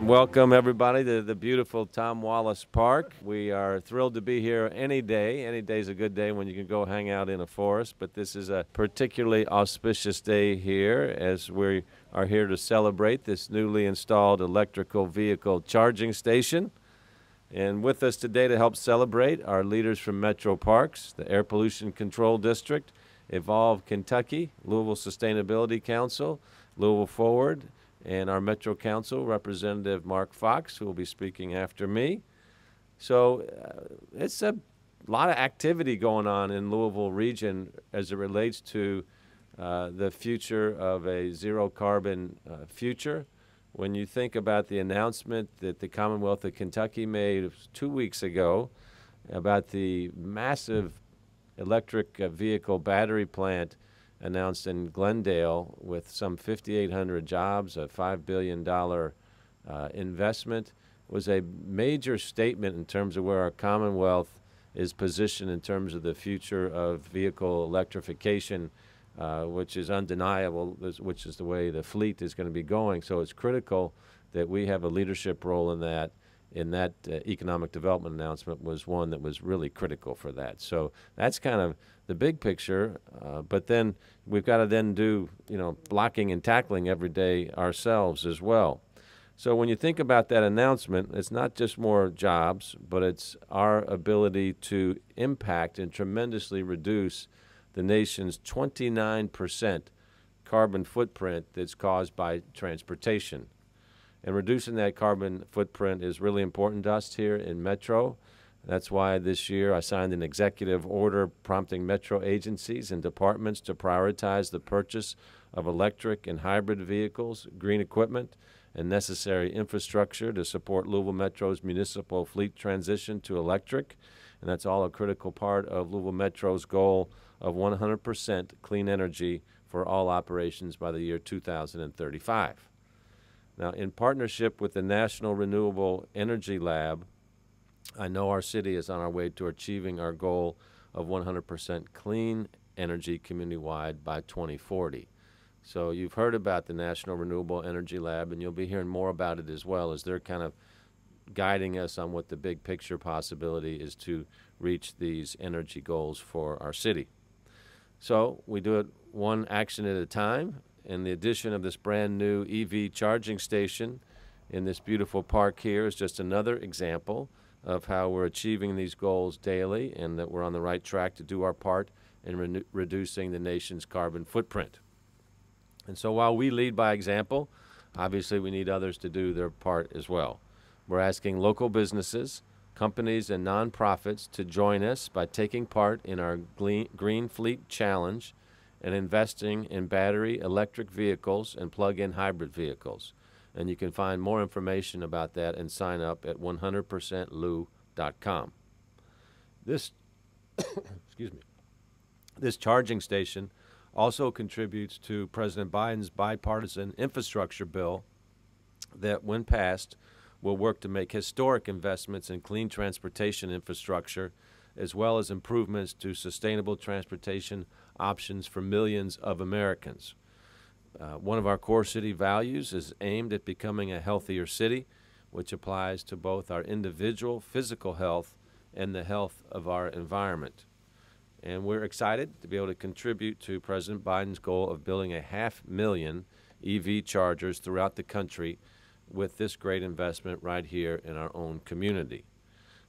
Welcome, everybody, to the beautiful Tom Wallace Park. We are thrilled to be here any day. Any day's a good day when you can go hang out in a forest, but this is a particularly auspicious day here as we are here to celebrate this newly installed electrical vehicle charging station. And with us today to help celebrate are leaders from Metro Parks, the Air Pollution Control District, Evolve Kentucky, Louisville Sustainability Council, Louisville Forward, and our Metro Council Representative Mark Fox, who will be speaking after me. So it's a lot of activity going on in Louisville region as it relates to the future of a zero-carbon future. When you think about the announcement that the Commonwealth of Kentucky made 2 weeks ago about the massive electric vehicle battery plant announced in Glendale with some 5,800 jobs, a $5 billion investment, was a major statement in terms of where our Commonwealth is positioned in terms of the future of vehicle electrification, which is undeniable, which is the way the fleet is going to be going. So it's critical that we have a leadership role in that. Economic development announcement was one that was really critical for that. So that's kind of the big picture, but then we've got to then do, blocking and tackling every day ourselves as well. So when you think about that announcement, it's not just more jobs, but it's our ability to impact and tremendously reduce the nation's 29% carbon footprint that's caused by transportation. And reducing that carbon footprint is really important to us here in Metro. That's why this year I signed an executive order prompting Metro agencies and departments to prioritize the purchase of electric and hybrid vehicles, green equipment, and necessary infrastructure to support Louisville Metro's municipal fleet transition to electric. And that's all a critical part of Louisville Metro's goal of 100% clean energy for all operations by the year 2035. Now, in partnership with the National Renewable Energy Lab, I know our city is on our way to achieving our goal of 100% clean energy community-wide by 2040. So you've heard about the National Renewable Energy Lab, and you'll be hearing more about it as well, as they're kind of guiding us on what the big picture possibility is to reach these energy goals for our city. So we do it one action at a time. And the addition of this brand new EV charging station in this beautiful park here is just another example of how we're achieving these goals daily and that we're on the right track to do our part in reducing the nation's carbon footprint. And so while we lead by example, obviously we need others to do their part as well. We're asking local businesses, companies, and nonprofits to join us by taking part in our Green Fleet Challenge and investing in battery electric vehicles and plug-in hybrid vehicles. And you can find more information about that and sign up at 100%lou.com. This excuse me. This charging station also contributes to President Biden's bipartisan infrastructure bill that, when passed, will work to make historic investments in clean transportation infrastructure as well as improvements to sustainable transportation options for millions of Americans. One of our core city values is aimed at becoming a healthier city, which applies to both our individual physical health and the health of our environment. And we're excited to be able to contribute to President Biden's goal of building 500,000 EV chargers throughout the country with this great investment right here in our own community.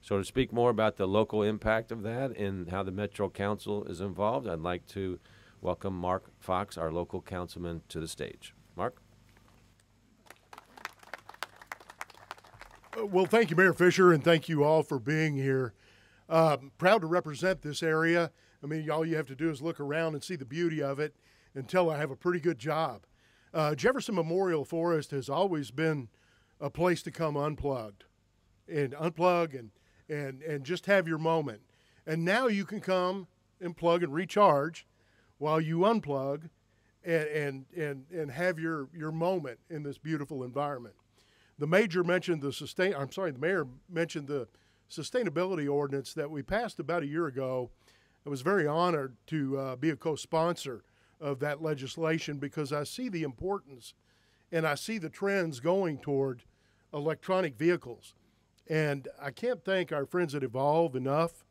So to speak more about the local impact of that and how the Metro Council is involved, I'd like to welcome Mark Fox, our local councilman, to the stage. Mark? Well, thank you, Mayor Fisher, and thank you all for being here. Proud to represent this area. I mean, all you have to do is look around and see the beauty of it and tell I have a pretty good job. Jefferson Memorial Forest has always been a place to come unplugged and just have your moment. And now you can come and plug and recharge while you unplug and have your moment in this beautiful environment. The mayor mentioned the sustainability ordinance that we passed about a year ago. I was very honored to be a co-sponsor of that legislation because I see the importance and I see the trends going toward electronic vehicles. And I can't thank our friends at Evolve enough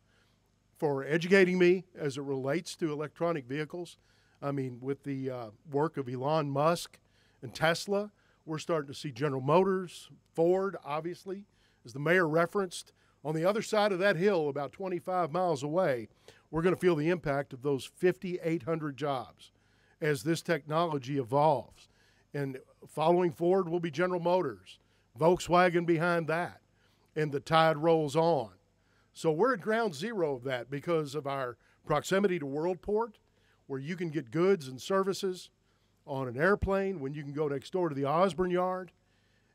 for educating me as it relates to electronic vehicles. I mean, with the work of Elon Musk and Tesla, we're starting to see General Motors, Ford, obviously, as the mayor referenced. On the other side of that hill, about 25 miles away, we're going to feel the impact of those 5,800 jobs as this technology evolves. And following Ford will be General Motors, Volkswagen behind that, and the tide rolls on. So we're at ground zero of that because of our proximity to Worldport, where you can get goods and services on an airplane, when you can go next door to the Osborne Yard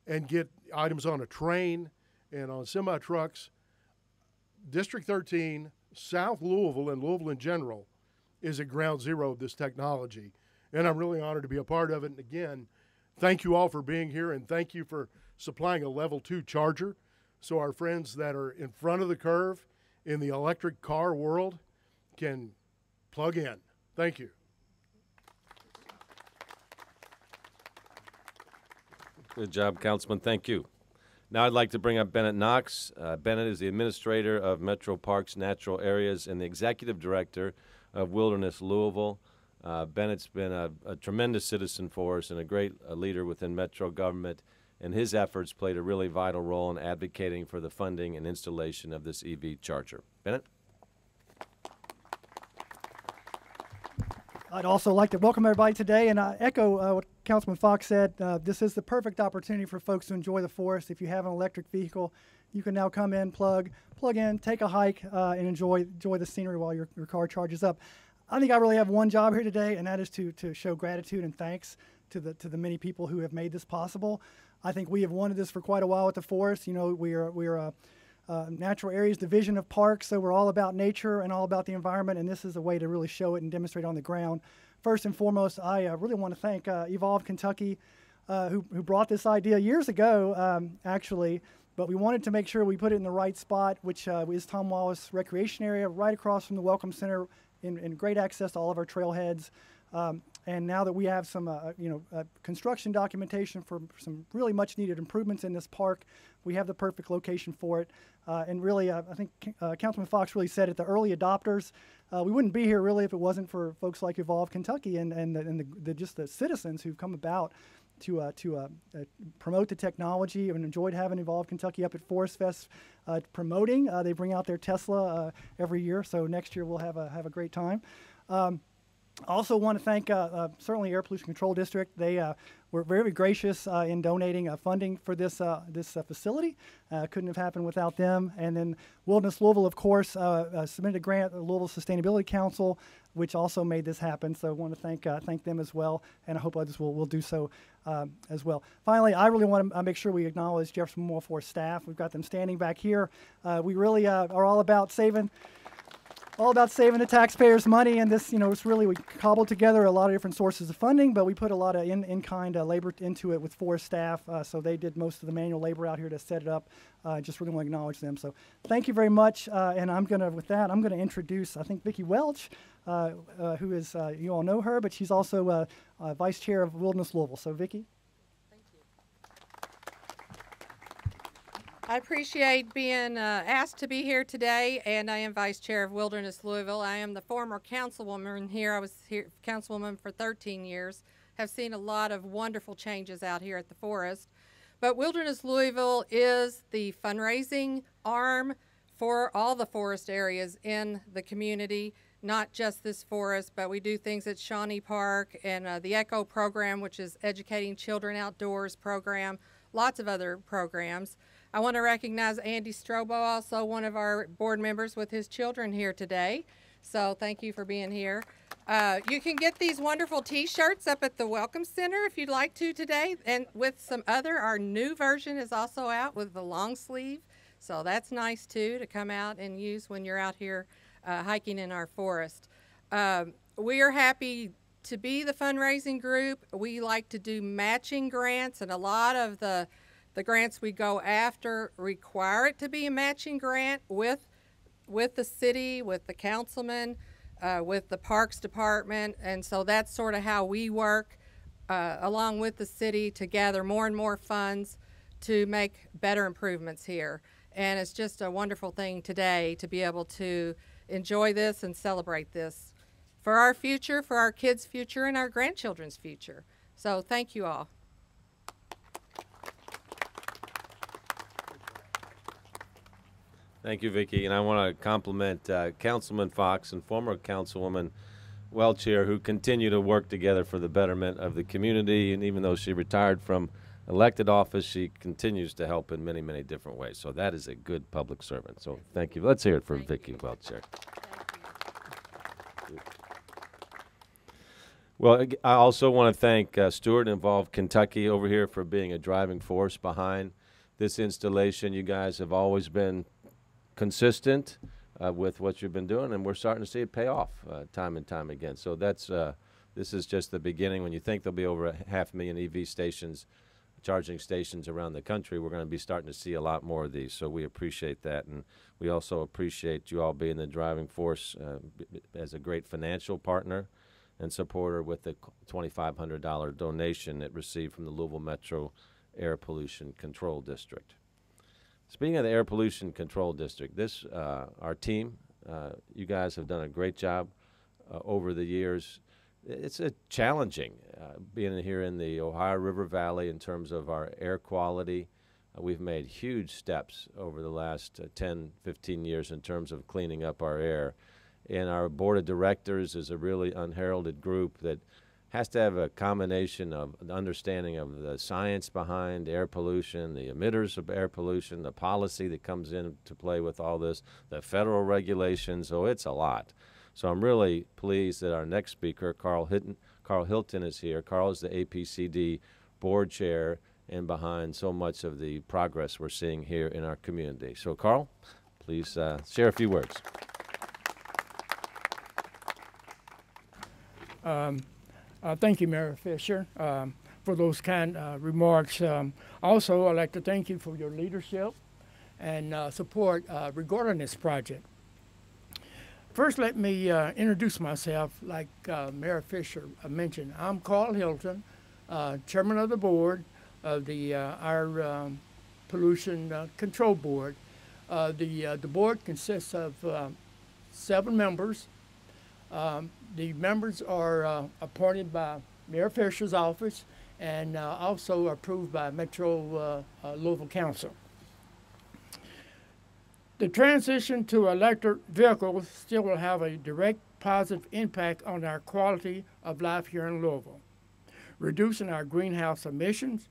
and get items on a train and on semi-trucks. District 13, South Louisville, and Louisville in general is at ground zero of this technology. And I'm really honored to be a part of it. And again, thank you all for being here, and thank you for supplying a level 2 charger so our friends that are in front of the curve in the electric car world can plug in. Thank you. Good job, Councilman. Thank you. Now I'd like to bring up Bennett Knox. Bennett is the administrator of Metro Parks Natural Areas and the executive director of Wilderness Louisville. Bennett's been a tremendous citizen for us and a great leader within Metro government, and his efforts played a really vital role in advocating for the funding and installation of this EV charger. Bennett? I'd also like to welcome everybody today and echo what Councilman Fox said. This is the perfect opportunity for folks to enjoy the forest. If you have an electric vehicle, you can now come in, plug in, take a hike, and enjoy the scenery while your car charges up. I think I really have one job here today, and that is to show gratitude and thanks to the many people who have made this possible. I think we have wanted this for quite a while at the forest. You know, we are Natural Areas Division of Parks, so we're all about nature and all about the environment, and this is a way to really show it and demonstrate on the ground. First and foremost, I really want to thank Evolve Kentucky, who brought this idea years ago, actually, but we wanted to make sure we put it in the right spot, which is Tom Wallace Recreation Area, right across from the Welcome Center, in great access to all of our trailheads. And now that we have some construction documentation for some really much needed improvements in this park, we have the perfect location for it. And really, I think Councilman Fox really said it, the early adopters. We wouldn't be here really if it wasn't for folks like Evolve Kentucky and just the citizens who've come about to promote the technology, and enjoyed having Evolve Kentucky up at Forest Fest promoting. They bring out their Tesla every year, so next year we'll have a great time. Also want to thank certainly Air Pollution Control District. They were very gracious in donating funding for this facility. Couldn't have happened without them. And then Wilderness Louisville, of course, submitted a grant, the Louisville Sustainability Council, which also made this happen. So I want to thank them as well, and I hope others will do so as well. Finally, I really want to make sure we acknowledge Jefferson Memorial Forest staff. We've got them standing back here. We really are all about saving the taxpayers' money, and this, it's really, we cobbled together a lot of different sources of funding, but we put a lot of in-kind labor into it with forest staff, so they did most of the manual labor out here to set it up. Just really want to acknowledge them. So thank you very much, and I'm going to introduce, I think, Vicki Welch, who is, you all know her, but she's also Vice Chair of Wilderness Louisville. So Vicki. I appreciate being asked to be here today, and I am Vice Chair of Wilderness Louisville. I am the former councilwoman here. I was here councilwoman for 13 years. Have seen a lot of wonderful changes out here at the forest. But Wilderness Louisville is the fundraising arm for all the forest areas in the community, not just this forest, but we do things at Shawnee Park and the ECHO program, which is Educating Children Outdoors program, lots of other programs. I want to recognize Andy Strobo, also one of our board members with his children here today. So thank you for being here. You can get these wonderful t-shirts up at the Welcome Center if you'd like to today. And with some other, our new version is also out with the long sleeve. So that's nice too to come out and use when you're out here hiking in our forest. We are happy to be the fundraising group. We like to do matching grants, and a lot of the grants we go after require it to be a matching grant with the city, with the councilman, with the Parks Department, and so that's sort of how we work along with the city to gather more and more funds to make better improvements here. And it's just a wonderful thing today to be able to enjoy this and celebrate this for our future, for our kids' future, and our grandchildren's future. So thank you all. Thank you, Vicki. And I want to compliment Councilman Fox and former Councilwoman Welch here, who continue to work together for the betterment of the community. And even though she retired from elected office, she continues to help in many, many different ways. So that is a good public servant. So thank you. Let's hear it for Vicki Welch here. Well, I also want to thank Stewart Involved Kentucky over here for being a driving force behind this installation. You guys have always been consistent with what you've been doing, and we're starting to see it pay off time and time again. So that's this is just the beginning. When you think there'll be over 500,000 EV stations, charging stations around the country, we're going to be starting to see a lot more of these. So we appreciate that, and we also appreciate you all being the driving force as a great financial partner and supporter with the $2,500 donation it received from the Louisville Metro Air Pollution Control District. Speaking of the Air Pollution Control District, this our team, you guys have done a great job over the years. It's challenging being here in the Ohio River Valley in terms of our air quality. We've made huge steps over the last 10, 15 years in terms of cleaning up our air. And our board of directors is a really unheralded group that has to have a combination of the understanding of the science behind air pollution, the emitters of air pollution, the policy that comes into play with all this, the federal regulations. So it's a lot. So I'm really pleased that our next speaker, Carl Hilton, is here. Carl is the APCD board chair and behind so much of the progress we're seeing here in our community. So Carl, please share a few words. Thank you, Mayor Fisher, for those kind remarks. Also, I'd like to thank you for your leadership and support regarding this project. First, let me introduce myself. Like Mayor Fisher mentioned, I'm Carl Hilton, chairman of the board of our Pollution Control Board. The board consists of 7 members. The members are appointed by Mayor Fisher's office and also approved by Metro Louisville Council. The transition to electric vehicles still will have a direct positive impact on our quality of life here in Louisville, reducing our greenhouse emissions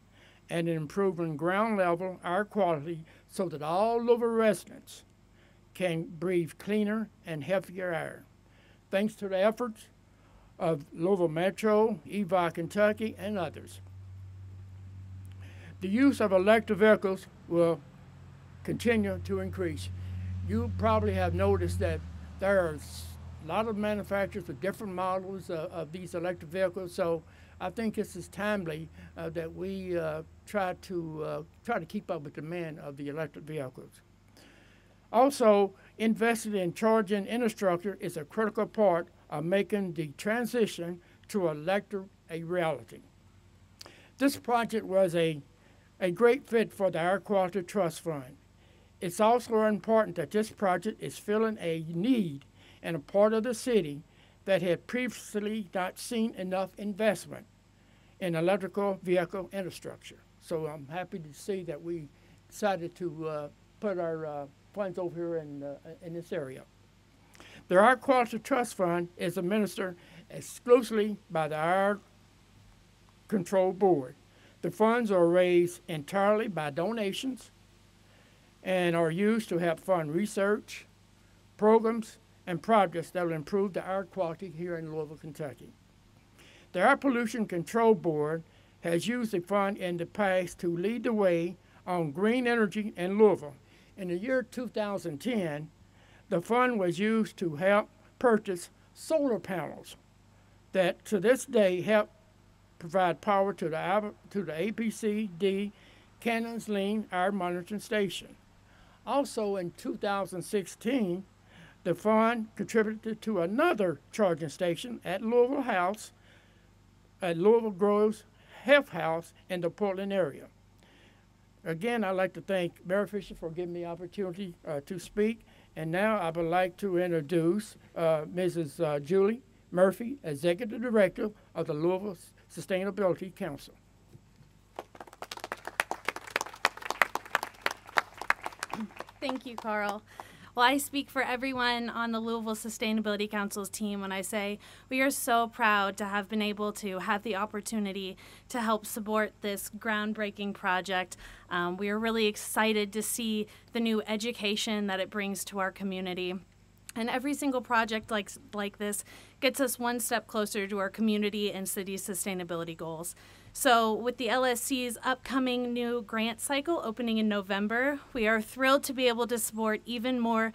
and improving ground level air quality so that all Louisville residents can breathe cleaner and healthier air. Thanks to the efforts of Louisville Metro, EVI Kentucky, and others. The use of electric vehicles will continue to increase. You probably have noticed that there are a lot of manufacturers with different models of these electric vehicles, so I think this is timely that we try to keep up with the demand of the electric vehicles. Also, investing in charging infrastructure is a critical part of making the transition to electric a reality. This project was a great fit for the Air Quality Trust Fund. It's also important that this project is filling a need in a part of the city that had previously not seen enough investment in electrical vehicle infrastructure. So I'm happy to see that we decided to put our funds over here in this area. The Air Quality Trust Fund is administered exclusively by the Air Control Board. The funds are raised entirely by donations and are used to help fund research, programs, and projects that will improve the air quality here in Louisville, Kentucky. The Air Pollution Control Board has used the fund in the past to lead the way on green energy in Louisville. In the year 2010, the fund was used to help purchase solar panels that to this day help provide power to the APCD Cannons Lean Air Monitoring Station. Also in 2016, the fund contributed to another charging station at Louisville Groves Health House in the Portland area. Again, I'd like to thank Mayor Fisher for giving me the opportunity to speak. And now I would like to introduce Mrs. Julie Murphy, Executive Director of the Louisville Sustainability Council. Thank you, Carl. Well, I speak for everyone on the Louisville Sustainability Council's team when I say we are so proud to have been able to have the opportunity to help support this groundbreaking project. We are really excited to see the new education that it brings to our community. And every single project like this gets us one step closer to our community and city sustainability goals. So with the LSC's upcoming new grant cycle opening in November, we are thrilled to be able to support even more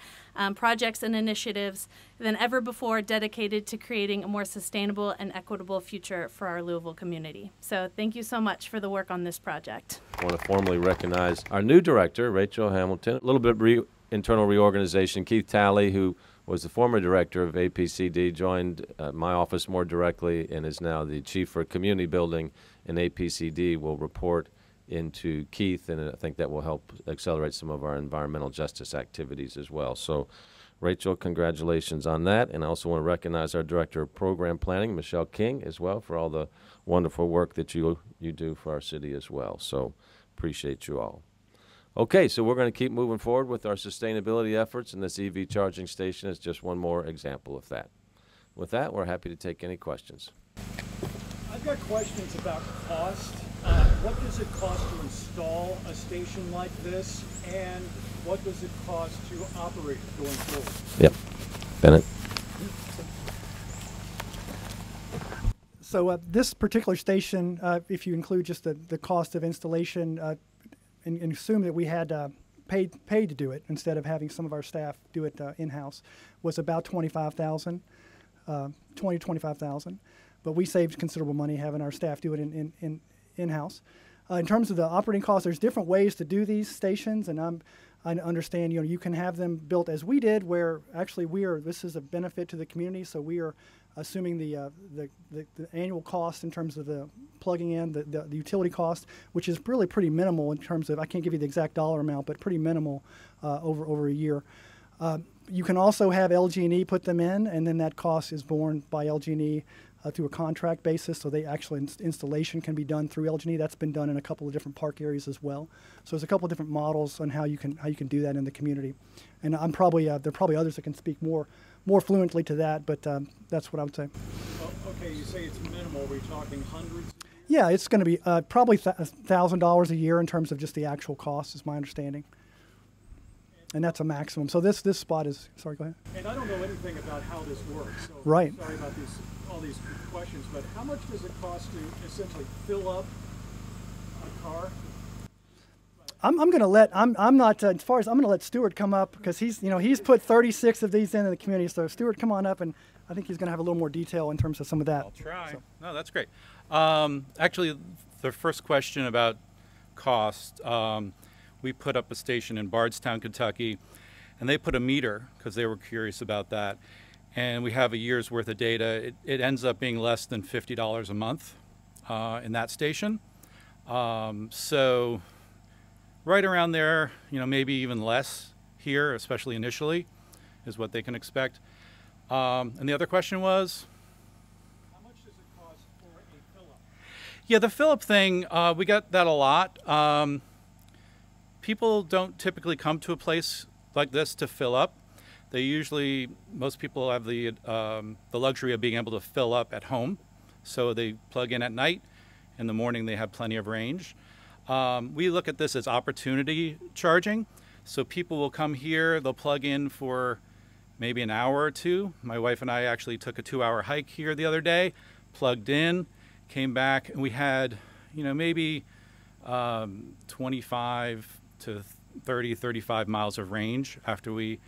projects and initiatives than ever before dedicated to creating a more sustainable and equitable future for our Louisville community. So thank you so much for the work on this project. I want to formally recognize our new director, Rachel Hamilton. A little bit internal reorganization. Keith Talley, who was the former director of APCD, joined my office more directly and is now the chief for community building in APCD, will report into Keith, and I think that will help accelerate some of our environmental justice activities as well. So, Rachel, congratulations on that. And I also want to recognize our Director of Program Planning, Michelle King, as well, for all the wonderful work that you do for our city as well. So, appreciate you all. Okay, so we're going to keep moving forward with our sustainability efforts, and this EV charging station is just one more example of that. With that, we're happy to take any questions. I've got questions about cost. What does it cost to install a station like this, and what does it cost to operate it going forward? Yep. Bennett. So this particular station, if you include just the cost of installation, and assume that we had paid to do it instead of having some of our staff do it in-house, was about $25,000, $20,000 to $25,000. But we saved considerable money having our staff do it in-house. In terms of the operating costs, there's different ways to do these stations, and I understand you can have them built as we did, where actually this is a benefit to the community, so we are assuming the annual cost in terms of the plugging in, the utility cost, which is really pretty minimal in terms of, I can't give you the exact dollar amount, but pretty minimal over a year. You can also have LG&E put them in, and then that cost is borne by LG&E through a contract basis, so installation can be done through LG&E. That's been done in a couple of different park areas as well. So there's a couple of different models on how you can do that in the community. And there are probably others that can speak more fluently to that, but that's what I would say. Well, okay, you say it's minimal. Are we talking hundreds? Yeah, it's going to be probably $1,000 a year in terms of just the actual cost, is my understanding. And that's a maximum. So this spot is, sorry, go ahead. And I don't know anything about how this works, so right. Sorry about all these questions, but how much does it cost to essentially fill up a car? I'm going to let, I'm not, as far as, I'm going to let Stuart come up, because he's put 36 of these in the community. So Stuart, come on up, and I think he's going to have a little more detail in terms of some of that. I'll try. So. No, that's great. Actually, the first question about cost, we put up a station in Bardstown, Kentucky, and they put a meter because they were curious about that. And we have a year's worth of data. It ends up being less than $50 a month in that station. So right around there, maybe even less here, especially initially, is what they can expect. And the other question was? How much does it cost for a fill-up? Yeah, the fill-up thing, we got that a lot. People don't typically come to a place like this to fill up. They usually, most people have the luxury of being able to fill up at home. So they plug in at night. In the morning, they have plenty of range. We look at this as opportunity charging. So people will come here, they'll plug in for maybe an hour or two. My wife and I actually took a 2-hour hike here the other day, plugged in, came back, and we had, maybe 25 to 30, 35 miles of range after we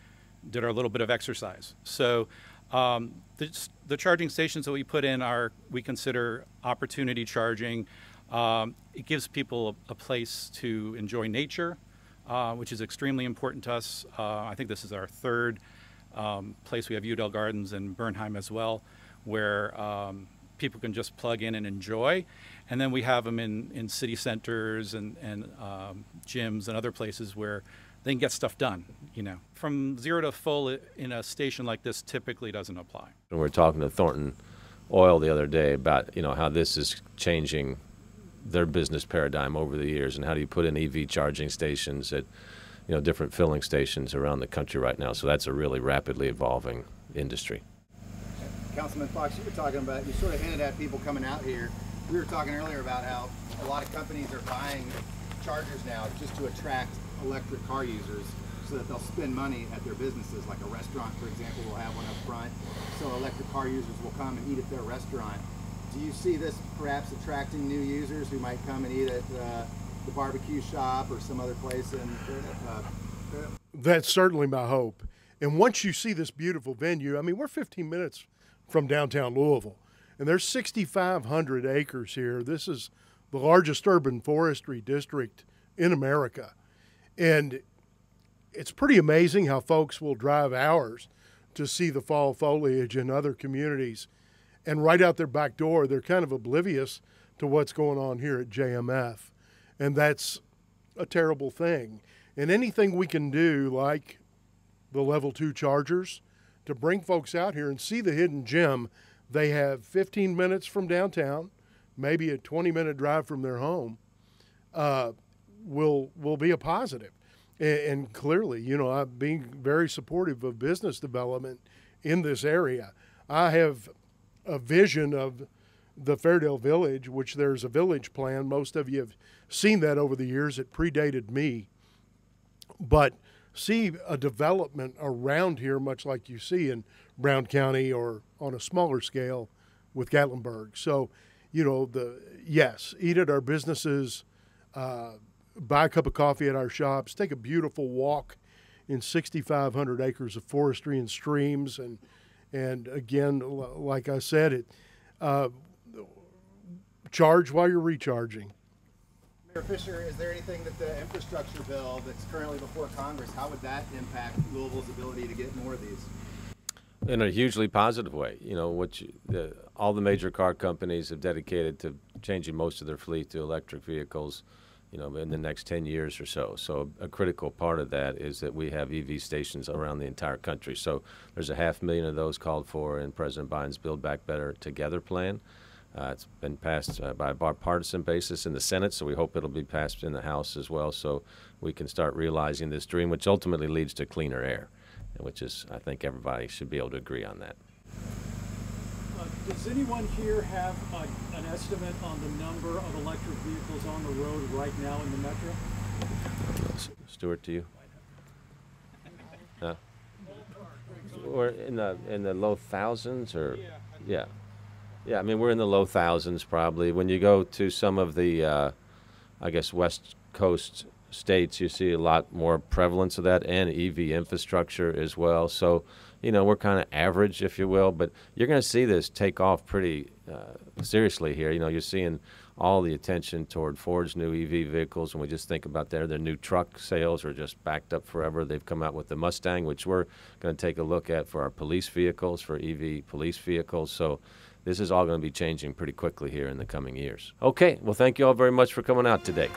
did our little bit of exercise. So the charging stations that we put in we consider opportunity charging. It gives people a place to enjoy nature, which is extremely important to us. I think this is our third place. We have Udell Gardens and Bernheim as well, where people can just plug in and enjoy. And then we have them in city centers and gyms and other places where they can get stuff done, you know. From 0 to full in a station like this typically doesn't apply. We were talking to Thornton Oil the other day about, you know, how this is changing their business paradigm over the years, and how do you put in EV charging stations at, you know, different filling stations around the country right now. So that's a really rapidly evolving industry. Councilman Fox, you were talking about, you sort of hinted at people coming out here. We were talking earlier about how a lot of companies are buying chargers now just to attract electric car users so that they'll spend money at their businesses. Like a restaurant, for example, will have one up front, so electric car users will come and eat at their restaurant. Do you see this perhaps attracting new users who might come and eat at the barbecue shop or some other place? That's certainly my hope. And once you see this beautiful venue, I mean, we're 15 minutes from downtown Louisville, and there's 6,500 acres here. This is the largest urban forestry district in America. And it's pretty amazing how folks will drive hours to see the fall foliage in other communities. And right out their back door, they're kind of oblivious to what's going on here at JMF. And that's a terrible thing. And anything we can do, like the level 2 chargers, to bring folks out here and see the hidden gem they have 15 minutes from downtown, maybe a 20-minute drive from their home, will be a positive. And clearly, you know, I'm being very supportive of business development in this area. I have a vision of the Fairdale Village, which there's a village plan. Most of you have seen that over the years. It predated me. But see a development around here, much like you see in Brown County or on a smaller scale with Gatlinburg. So, you know, yes, eat at our businesses, buy a cup of coffee at our shops, take a beautiful walk in 6,500 acres of forestry and streams. And again, like I said, charge while you're recharging. Mayor Fisher, is there anything that the infrastructure bill that's currently before Congress, how would that impact Louisville's ability to get more of these? In a hugely positive way. You know, all the major car companies have dedicated to changing most of their fleet to electric vehicles, you know, in the next 10 years or so. So a critical part of that is that we have EV stations around the entire country. So there's 500,000 of those called for in President Biden's Build Back Better Together plan. It's been passed by a bipartisan basis in the Senate, so we hope it'll be passed in the House as well, so we can start realizing this dream, which ultimately leads to cleaner air, which is, I think everybody should be able to agree on that. Does anyone here have an estimate on the number of electric vehicles on the road right now in the metro? Stuart, to you? No? Or in the low thousands, or yeah. Yeah, I mean, we're in the low thousands probably. When you go to some of the, I guess, West Coast states, you see a lot more prevalence of that, and EV infrastructure as well. So, you know, we're kind of average, if you will, but you're going to see this take off pretty seriously here. You know, you're seeing all the attention toward Ford's new EV vehicles, and we just think about their new truck sales are just backed up forever. They've come out with the Mustang, which we're going to take a look at for our police vehicles, for EV police vehicles. So this is all going to be changing pretty quickly here in the coming years. Okay, well, thank you all very much for coming out today.